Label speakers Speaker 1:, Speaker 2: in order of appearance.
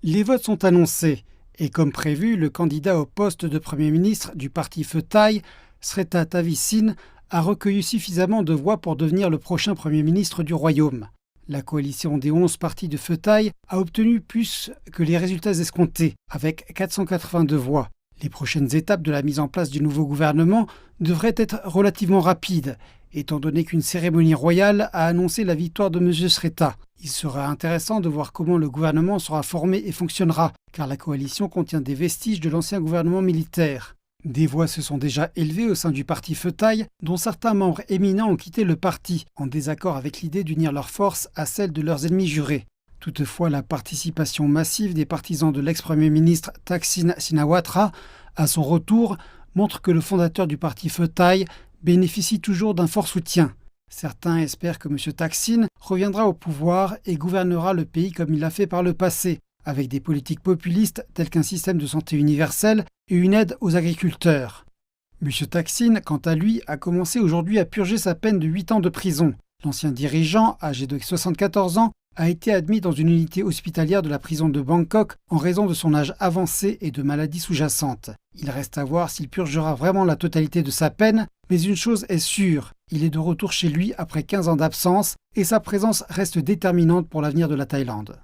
Speaker 1: Les votes sont annoncés et comme prévu, le candidat au poste de Premier ministre du parti Pheu Thai, Srettha Thavisin, a recueilli suffisamment de voix pour devenir le prochain Premier ministre du Royaume. La coalition des 11 partis de Pheu Thai a obtenu plus que les résultats escomptés, avec 482 voix. Les prochaines étapes de la mise en place du nouveau gouvernement devraient être relativement rapides, étant donné qu'une cérémonie royale a annoncé la victoire de M. Srettha. Il sera intéressant de voir comment le gouvernement sera formé et fonctionnera, car la coalition contient des vestiges de l'ancien gouvernement militaire. Des voix se sont déjà élevées au sein du parti Pheu Thai, dont certains membres éminents ont quitté le parti, en désaccord avec l'idée d'unir leurs forces à celles de leurs ennemis jurés. Toutefois, la participation massive des partisans de l'ex-premier ministre Thaksin Shinawatra à son retour montre que le fondateur du parti Pheu Thai bénéficie toujours d'un fort soutien. Certains espèrent que M. Thaksin reviendra au pouvoir et gouvernera le pays comme il l'a fait par le passé, avec des politiques populistes telles qu'un système de santé universel et une aide aux agriculteurs. M. Thaksin, quant à lui, a commencé aujourd'hui à purger sa peine de 8 ans de prison. L'ancien dirigeant, âgé de 74 ans, a été admis dans une unité hospitalière de la prison de Bangkok en raison de son âge avancé et de maladies sous-jacentes. Il reste à voir s'il purgera vraiment la totalité de sa peine, mais une chose est sûre, il est de retour chez lui après 15 ans d'absence et sa présence reste déterminante pour l'avenir de la Thaïlande.